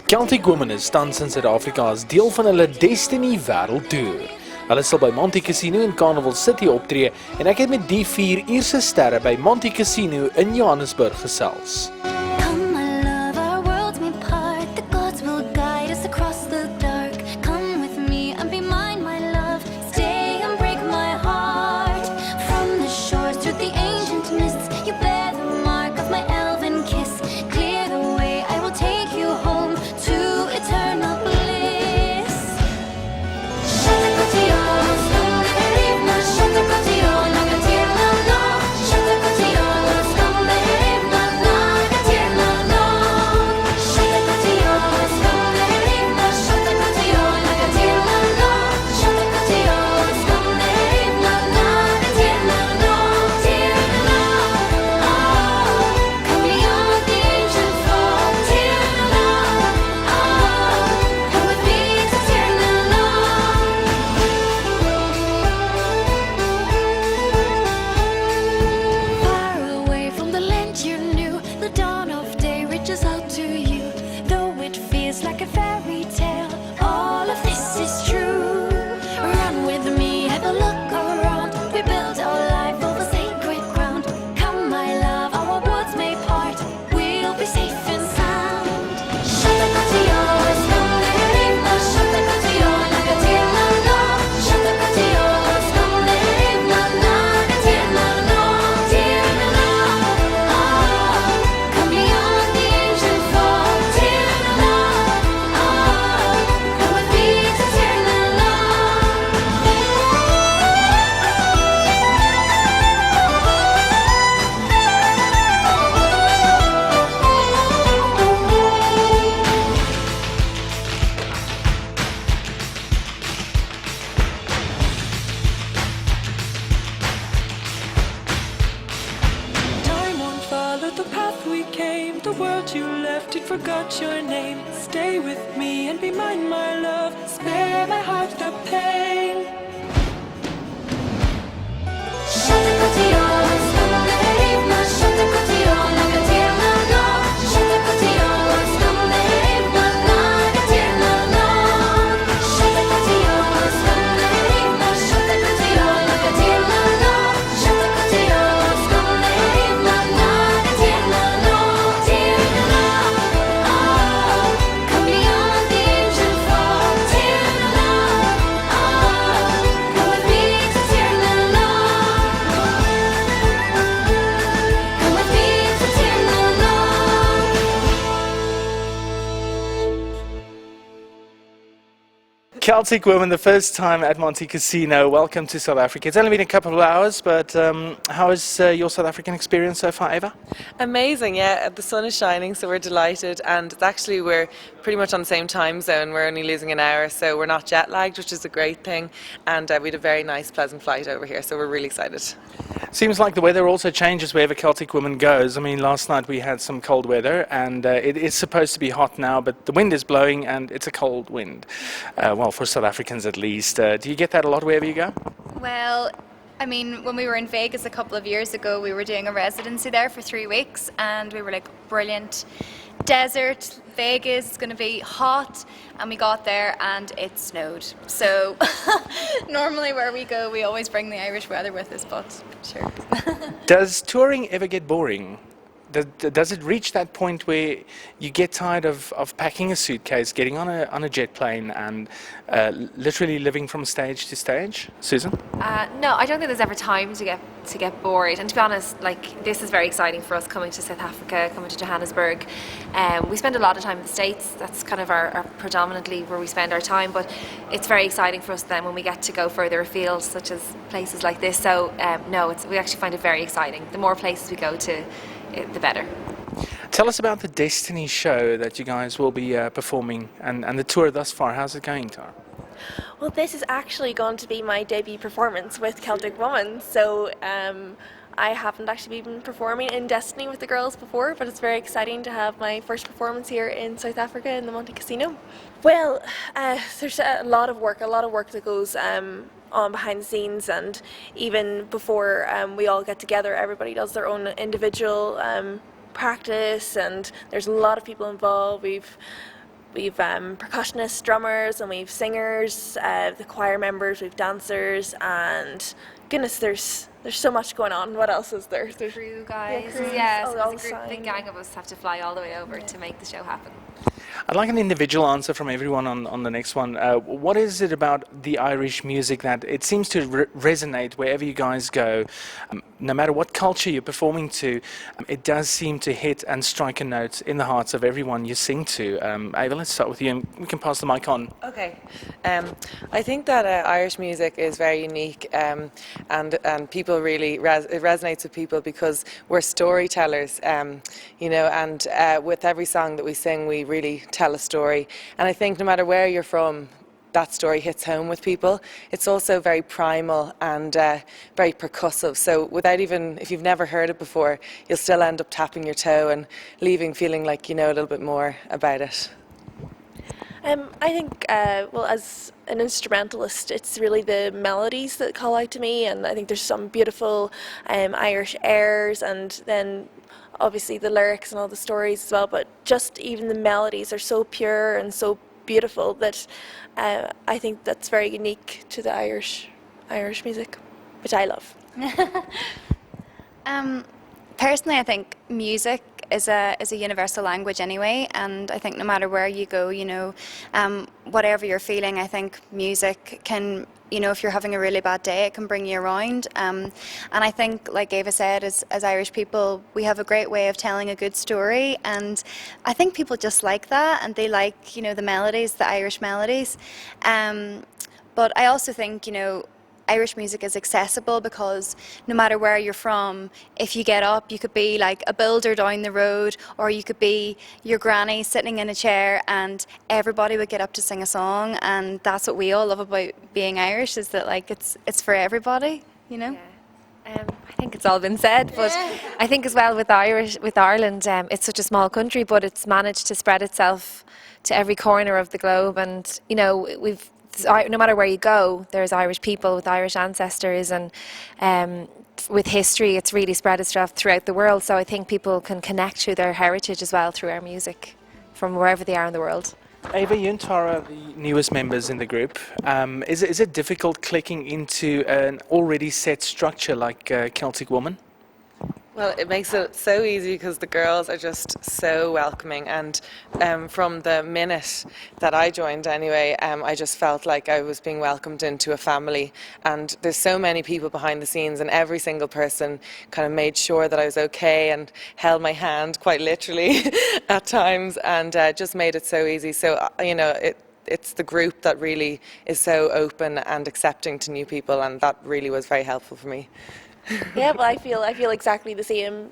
Celtic Women is tans in Suid-Afrika as deel van hulle Destiny Wêreldtoer. Hulle sal by Monte Casino in Carnival City optree en ek het met die 4 Ierse sterre by Monte Casino in Johannesburg gesels. Forgot your name. Stay with me and be mine, my love. Spare my heart the pain. Celtic Women, the first time at Monte Casino. Welcome to South Africa. It's only been a couple of hours, but how is your South African experience so far, Eva? Amazing, yeah. The sun is shining, so we're delighted. And it's actually, we're pretty much on the same time zone. We're only losing an hour, so we're not jet lagged, which is a great thing. And we had a very nice, pleasant flight over here, so we're really excited. Seems like the weather also changes wherever Celtic Women goes. I mean, last night we had some cold weather, and it is supposed to be hot now, but the wind is blowing, and it's a cold wind. Well, for South Africans at least. Do you get that a lot wherever you go? Well, I mean, when we were in Vegas a couple of years ago, we were doing a residency there for 3 weeks, and we were like, brilliant. Desert, Vegas, it's going to be hot, and we got there and it snowed. So normally where we go, we always bring the Irish weather with us, but sure. Does touring ever get boring? Does it reach that point where you get tired of packing a suitcase, getting on a jet plane, and literally living from stage to stage? Susan? No, I don't think there's ever time to get bored. And to be honest, like, this is very exciting for us coming to South Africa, coming to Johannesburg. We spend a lot of time in the States. That's kind of our predominantly where we spend our time. But it's very exciting for us then when we get to go further afield, such as places like this. So no, we actually find it very exciting. The more places we go to, the better. Tell us about the Destiny show that you guys will be performing and the tour thus far. How's it going, Tara? Well, this is actually going to be my debut performance with Celtic Women, so I haven't actually been performing in Destiny with the girls before, but it's very exciting to have my first performance here in South Africa in the Monte Casino. Well, there's a lot of work that goes on behind the scenes, and even before we all get together, everybody does their own individual practice, and there's a lot of people involved. We've percussionists, drummers, and we've singers, the choir members, we've dancers, and goodness, there's so much going on. What else is there? There's Crew guys. crews, Yeah, all so the it's a time. big gang of us have to fly all the way over to make the show happen. I'd like an individual answer from everyone on the next one. What is it about the Irish music that it seems to resonate wherever you guys go? No matter what culture you're performing to, it does seem to hit and strike a note in the hearts of everyone you sing to. Ava, let's start with you, and we can pass the mic on. Okay. I think that Irish music is very unique, and people really it resonates with people because we're storytellers, you know, and with every song that we sing, we really tell a story. And I think no matter where you're from, that story hits home with people. It's also very primal and very percussive. So without even, if you've never heard it before, you'll still end up tapping your toe and leaving feeling like you know a little bit more about it. I think, well, as an instrumentalist, it's really the melodies that call out to me, and I think there's some beautiful Irish airs, and then obviously the lyrics and all the stories as well, but just even the melodies are so pure and so beautiful that I think that's very unique to the Irish music, which I love. Personally, I think music is a universal language anyway, and I think no matter where you go, you know, whatever you're feeling, I think music can, you know, if you're having a really bad day, it can bring you around. And I think, like Ava said, as Irish people, we have a great way of telling a good story, and I think people just like that, and they like, you know, the melodies, the Irish melodies. But I also think, you know, Irish music is accessible because no matter where you're from, if you get up, you could be like a builder down the road, or you could be your granny sitting in a chair, and everybody would get up to sing a song. And that's what we all love about being Irish, is that like it's for everybody, you know. Yeah. I think it's all been said, but I think as well with Ireland, it's such a small country, but it's managed to spread itself to every corner of the globe, and you know no matter where you go, there's Irish people with Irish ancestors, and with history, it's really spread itself throughout the world. So I think people can connect to their heritage as well through our music, from wherever they are in the world. Ava, you and Tara are the newest members in the group. Is it difficult clicking into an already set structure like Celtic Woman? Well, it makes it so easy because the girls are just so welcoming, and from the minute that I joined anyway, I just felt like I was being welcomed into a family, and there's so many people behind the scenes, and every single person kind of made sure that I was okay and held my hand quite literally at times, and just made it so easy. So, you know, it's the group that really is so open and accepting to new people, and that really was very helpful for me. Yeah, well, I feel exactly the same.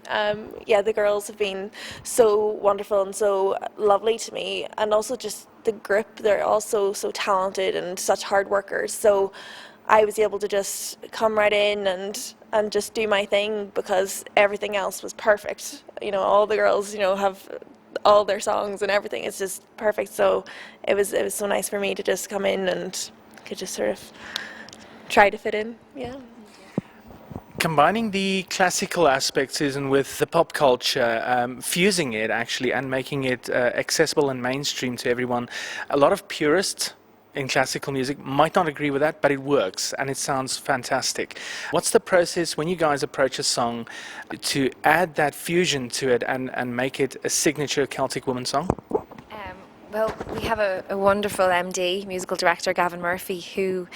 Yeah, the girls have been so wonderful and so lovely to me, and also just the group. They're also so talented and such hard workers. So I was able to just come right in and just do my thing because everything else was perfect. You know, all the girls, you know, have all their songs and everything. It's just perfect. So it was so nice for me to just come in and could just sort of try to fit in. Yeah. Combining the classical aspects, Susan, with the pop culture, fusing it actually and making it accessible and mainstream to everyone. A lot of purists in classical music might not agree with that, but it works and it sounds fantastic. What's the process when you guys approach a song to add that fusion to it and make it a signature Celtic Woman song? Well, we have a wonderful MD, musical director, Gavin Murphy, who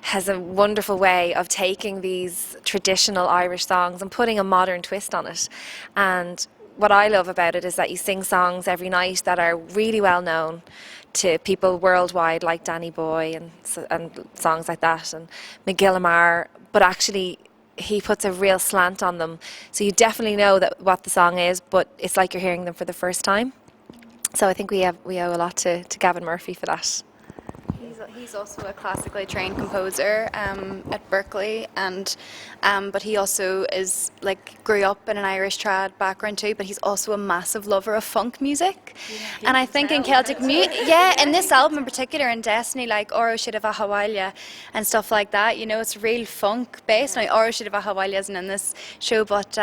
has a wonderful way of taking these traditional Irish songs and putting a modern twist on it. And what I love about it is that you sing songs every night that are really well known to people worldwide, like Danny Boy and songs like that, and McGillimar, but actually he puts a real slant on them. So you definitely know that what the song is, but it's like you're hearing them for the first time. So I think we owe a lot to Gavin Murphy for that. He's also a classically trained composer at Berkeley, and but he also is like grew up in an Irish trad background too. But he's also a massive lover of funk music, and I think in Celtic music, yeah, in this album in particular, in Destiny, like Oro Shidava Hawalia and stuff like that. You know, it's real funk based. Now Oro Shidava Hawalia isn't in this show, but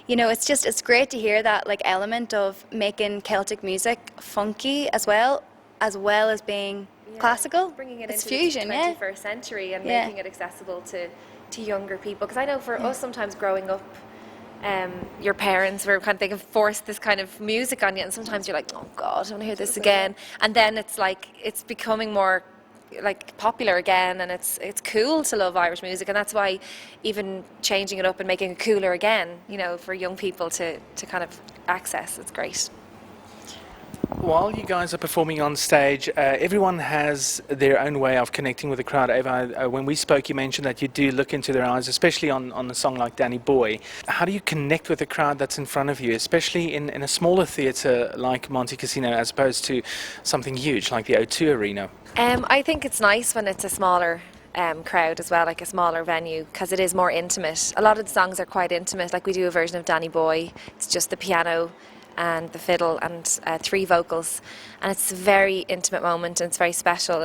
you know, it's great to hear that like element of making Celtic music funky as well as being classical. Bringing it It's into fusion, the yeah. 21st century and Yeah. making it accessible to younger people. Because I know for us, sometimes growing up, your parents were kind of, they can force this kind of music on you, and sometimes you're like, oh God, I want to hear this again. And then it's like, it's becoming more like popular again, and it's cool to love Irish music, and that's why even changing it up and making it cooler again, you know, for young people to kind of access, it's great. While you guys are performing on stage, everyone has their own way of connecting with the crowd. Ava, when we spoke, you mentioned that you do look into their eyes, especially on a song like Danny Boy. How do you connect with the crowd that's in front of you, especially in a smaller theatre like Monte Casino, as opposed to something huge like the O2 Arena? I think it's nice when it's a smaller crowd as well, like a smaller venue, because it is more intimate. A lot of the songs are quite intimate, like we do a version of Danny Boy, it's just the piano and the fiddle and 3 vocals, and it's a very intimate moment and it's very special.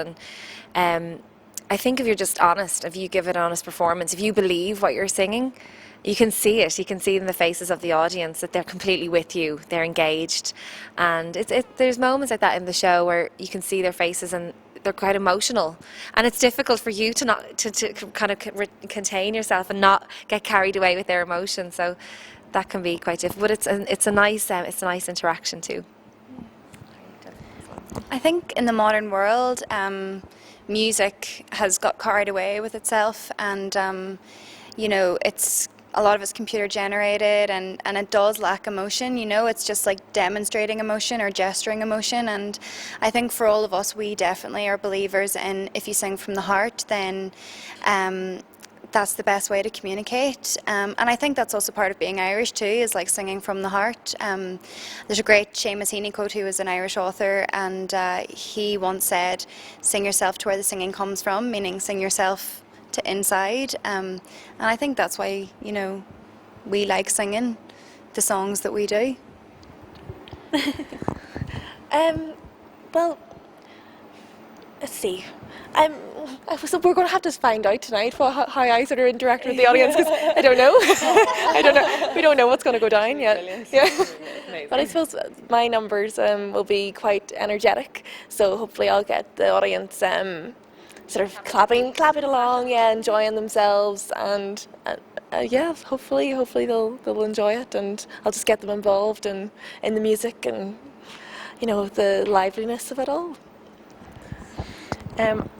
And I think if you're just honest, if you give an honest performance, if you believe what you're singing, you can see it. You can see in the faces of the audience that they're completely with you, they're engaged, and there's moments like that in the show where you can see their faces and they're quite emotional, and it's difficult for you to not to kind of contain yourself and not get carried away with their emotions. So that can be quite difficult, but it's a nice interaction too. I think in the modern world, music has got carried away with itself, and you know, a lot of it's computer generated, and it does lack emotion. You know, it's just like demonstrating emotion or gesturing emotion. And I think for all of us, we definitely are believers in if you sing from the heart, then that's the best way to communicate. And I think that's also part of being Irish too, is like singing from the heart. There's a great Seamus Heaney quote, who was an Irish author, and he once said, "Sing yourself to where the singing comes from," meaning sing yourself to inside. And I think that's why, you know, we like singing the songs that we do. Well, let's see. So we're going to have to find out tonight how I sort of interact with the audience, because I don't know. We don't know what's going to go down yet. Yeah. But I suppose my numbers will be quite energetic, so hopefully I'll get the audience sort of clapping along, yeah, enjoying themselves, and yeah, hopefully they'll enjoy it, and I'll just get them involved in the music and, you know, the liveliness of it all.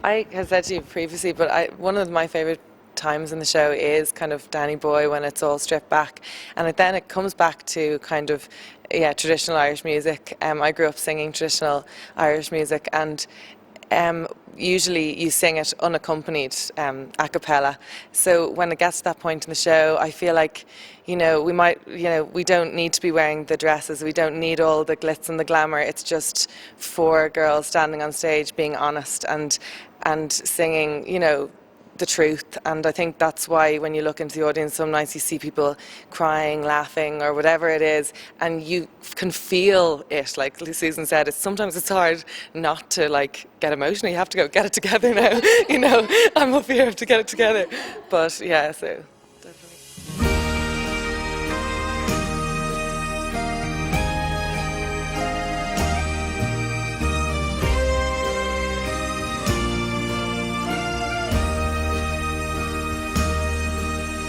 I had said to you previously, but one of my favourite times in the show is kind of Danny Boy, when it's all stripped back, and then it comes back to kind of traditional Irish music. I grew up singing traditional Irish music, and usually you sing it unaccompanied, a cappella. So when it gets to that point in the show, I feel like, you know, we don't need to be wearing the dresses, we don't need all the glitz and the glamour. It's just 4 girls standing on stage being honest and singing, you know, the truth. And I think that's why when you look into the audience, some nights you see people crying, laughing, or whatever it is, and you can feel it. Like Susan said, sometimes it's hard not to like get emotional. You have to go get it together now. You know, I'm up here to get it together. But yeah, so.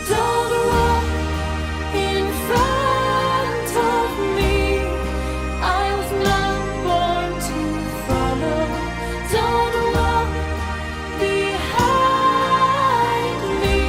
Don't walk in front of me. I was not born to follow. Don't walk behind me.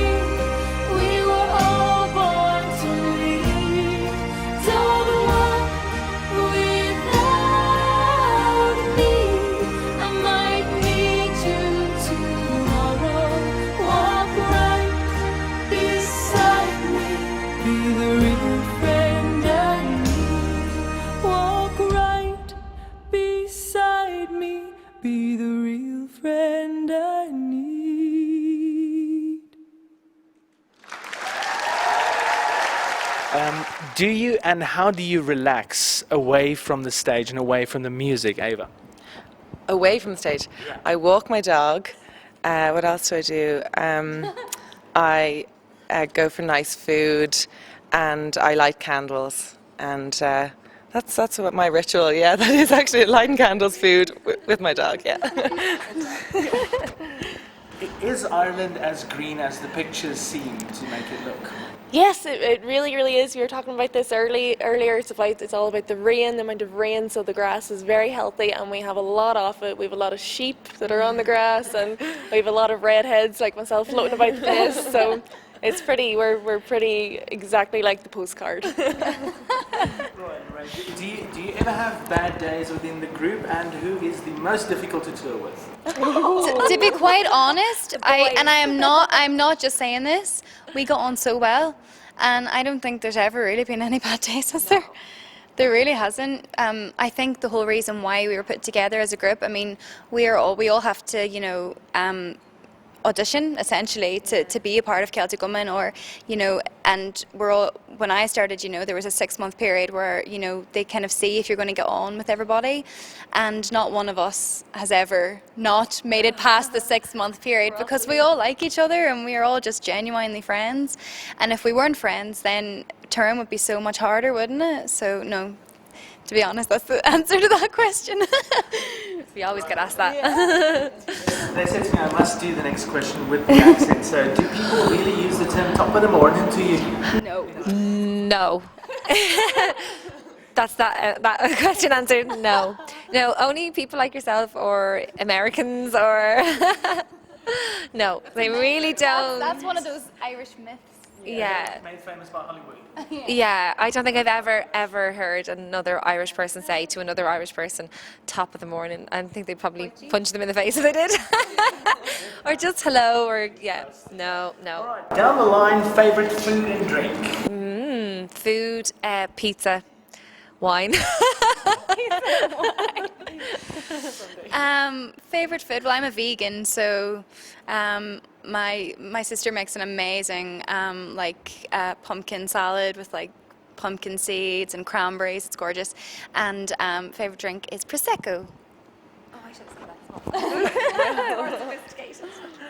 Do you and how do you relax away from the stage and away from the music, Ava? Away from the stage, I walk my dog. What else do I do? I go for nice food, and I light candles, and that's what my ritual. Yeah, that is actually lighting candles, food with my dog. Yeah. Is Ireland as green as the pictures seem to make it look? Yes, it really, really is. We were talking about this earlier. It's all about the rain, the amount of rain. So the grass is very healthy, and we have a lot of it. We have a lot of sheep that are on the grass, and we have a lot of redheads like myself floating about the place. So it's pretty. We're pretty exactly like the postcard. Right. Do you ever have bad days within the group, and who is the most difficult to tour with? To be quite honest, I'm not just saying this. We got on so well, and I don't think there's ever really been any bad days, has there? There really hasn't. I think the whole reason why we were put together as a group, I mean, we all have to, audition essentially to be a part of Celtic Woman, or and when I started, there was a 6-month period where they kind of see if you're going to get on with everybody, and not one of us has ever not made it past the 6-month period, because we all like each other and we are all just genuinely friends, and if we weren't friends then touring would be so much harder, wouldn't it? So no, to be honest, that's the answer to that question. We always get asked that. They said to me I must do the next question with the accent, so do people really use the term top of the morning to you? No. That's that question answered. No, only people like yourself or Americans or no, they really don't. That's one of those Irish myths. Yeah. Made famous by Hollywood. Yeah, I don't think I've ever heard another Irish person say to another Irish person, top of the morning. I think they'd probably punch them in the face if they did. Or just hello, or no. Right. Down the line, favourite food and drink? Food, pizza, wine. Favorite food? Well, I'm a vegan, so my sister makes an amazing pumpkin salad with like pumpkin seeds and cranberries. It's gorgeous. And favorite drink is prosecco. Oh, I should have said that.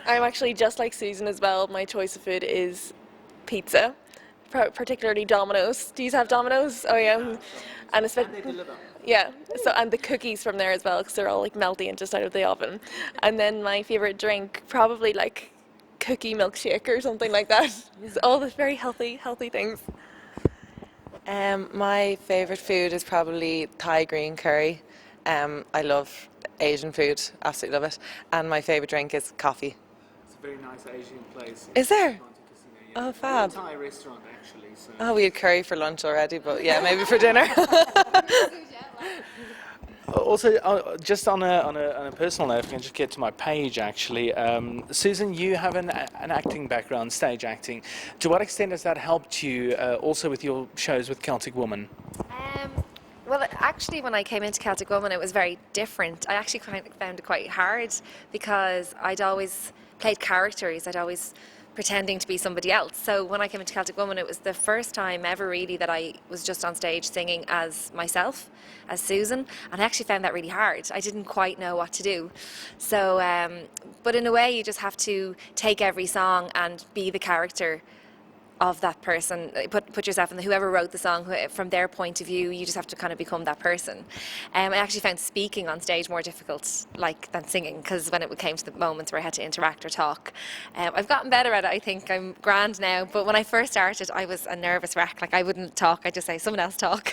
I'm actually just like Susan as well. My choice of food is pizza, particularly Domino's. Do you have Domino's? Oh yeah, and especially yeah. So and the cookies from there as well, because they're all like melty and just out of the oven. And then my favorite drink, probably like cookie milkshake or something like that. It's all the very healthy things. My favourite food is probably Thai green curry. I love Asian food, absolutely love it. And my favourite drink is coffee. It's a very nice Asian place. Is there? Oh, fab. Thai restaurant actually. So. Oh, we had curry for lunch already, but yeah, maybe for dinner. Also, just on a personal note, if I can just get to my page actually. Susan, you have an acting background, stage acting. To what extent has that helped you also with your shows with Celtic Woman? Well, actually, when I came into Celtic Woman, it was very different. I actually found it quite hard because I'd always played characters. I'd always pretending to be somebody else. So when I came into Celtic Woman, it was the first time ever really that I was just on stage singing as myself, as Susan, and I actually found that really hard. I didn't quite know what to do. So, but in a way, you just have to take every song and be the character of that person, put yourself in whoever wrote the song, from their point of view. You just have to kind of become that person. I actually found speaking on stage more difficult than singing, because when it came to the moments where I had to interact or talk, I've gotten better at it. I think I'm grand now, but when I first started I was a nervous wreck. Like, I wouldn't talk, I'd just say someone else talk.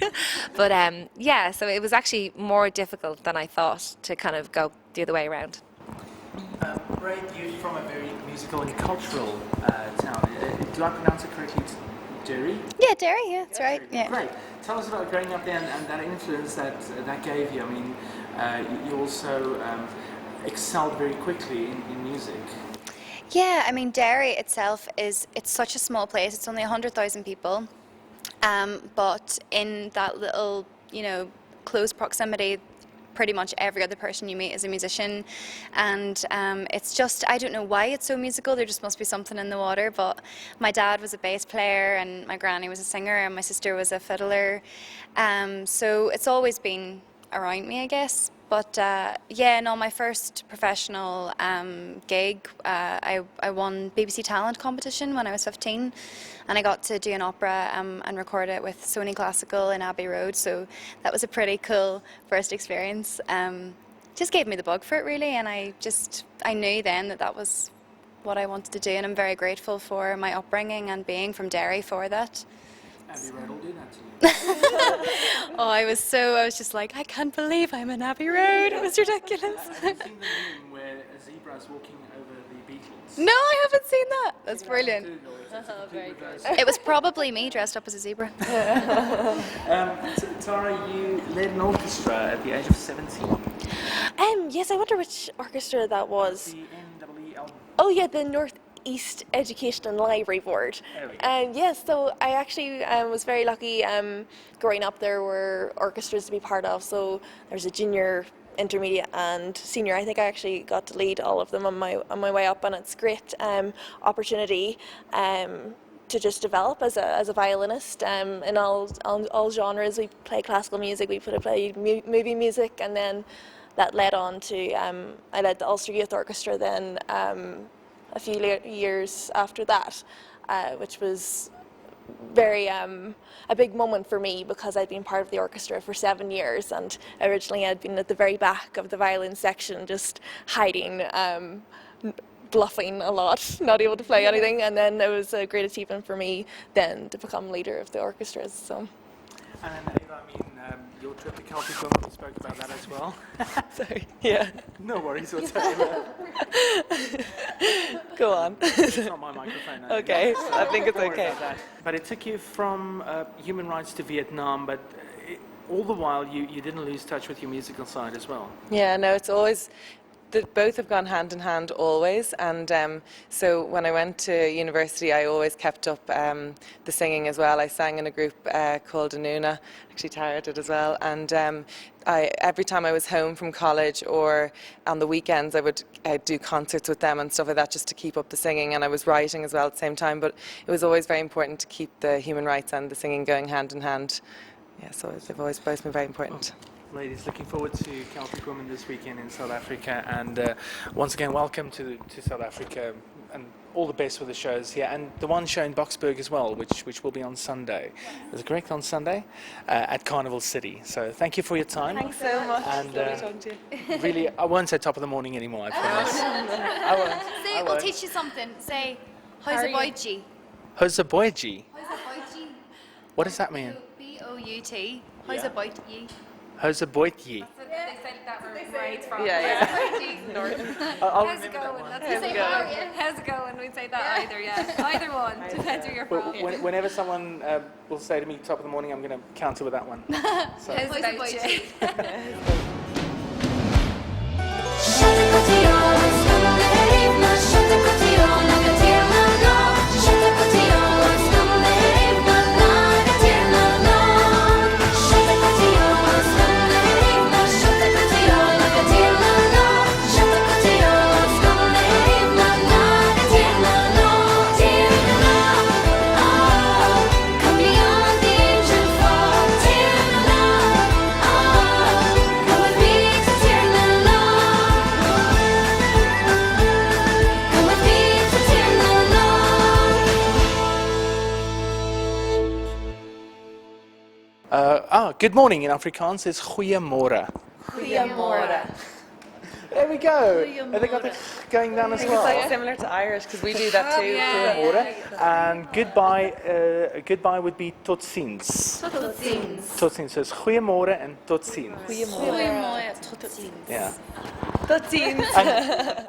But yeah, so it was actually more difficult than I thought to kind of go the other way around. Ray, you're from a very musical and cultural town. Do I pronounce it correctly? It's Derry? Yeah, Derry, yeah, that's right. Yeah. Great. Tell us about growing up there and that influence that gave you. I mean, you also excelled very quickly in music. Yeah, I mean, Derry itself it's such a small place. It's only 100,000 people, but in that little, close proximity, pretty much every other person you meet is a musician, and it's just, I don't know why it's so musical, there just must be something in the water. But my dad was a bass player and my granny was a singer and my sister was a fiddler, so it's always been around me, I guess. But yeah, no, my first professional gig, I won BBC Talent competition when I was 15, and I got to do an opera and record it with Sony Classical in Abbey Road, so that was a pretty cool first experience. Just gave me the bug for it really, and I knew then that was what I wanted to do, and I'm very grateful for my upbringing and being from Derry for that. Abbey Road will do that to you. Oh, I was just like, I can't believe I'm in Abbey Road. It was ridiculous. Have you seen the meme where a zebra is walking over the Beatles? No, I haven't seen that. That's brilliant. Google it. It's a complete reverse. It was probably me dressed up as a zebra. Tara, you led an orchestra at the age of 17. Yes, I wonder which orchestra that was. The NEEL. Oh yeah, the Northeast Education and Library Board. There we go. Yes, so I actually was very lucky. Growing up, there were orchestras to be part of. So there was a junior, intermediate, and senior. I think I actually got to lead all of them on my way up, and it's great opportunity to just develop as a violinist in all genres. We play classical music, we play movie music, and then that led on to I led the Ulster Youth Orchestra then a few years after that, which was very a big moment for me because I'd been part of the orchestra for 7 years, and originally I'd been at the very back of the violin section, just hiding, bluffing a lot, not able to play anything, and then it was a great achievement for me then to become leader of the orchestras. So. And Ava, I mean, your trip to Celtic Women, we spoke about that as well. Sorry. Yeah. No worries whatsoever. Go on. It's not my microphone. No. Okay, I think it's Don't worry okay. about that. But it took you from human rights to Vietnam, but all the while you didn't lose touch with your musical side as well. Yeah, no, it's always, both have gone hand in hand always, and so when I went to university I always kept up the singing as well. I sang in a group called Anuna, actually Tara did as well, and every time I was home from college or on the weekends I'd do concerts with them and stuff like that just to keep up the singing, and I was writing as well at the same time, but it was always very important to keep the human rights and the singing going hand in hand. Yeah, so they've always both been very important. Ladies, looking forward to Celtic Women this weekend in South Africa, and once again, welcome to South Africa, and all the best with the shows here, and the one show in Boksburg as well, which will be on Sunday. Is it correct, on Sunday? At Carnival City. So thank you for your time. Thanks so much. And Lovely talking to you. really, I won't say top of the morning anymore, I promise. I won't. Say, I we'll won't. teach you something. Say, how's a boyji? Hozaboyji. How's a boyji? What does that mean? B-O-U-T. How's Yeah. a boyji? Hozaboyji. They said that where it's from. Yeah, I'll How's it remember that going? one. That's How's what it they going? say. How's it going? We'd say that either, yeah. Either one, depends where you're Well, from. whenever someone will say to me top of the morning, I'm going to counter with that one. So. How's How's a about you? boyji? Good morning in Afrikaans is goeiemorgen. Goeiemorgen. There we go. And they got the going down as It's well. like similar to Irish because we do that too. Goeiemorgen. And goodbye would be tot ziens. Tot ziens. Tot ziens. So it's goeiemorgen and tot ziens. Goeiemorgen. Tot ziens. Yeah. Tot ziens.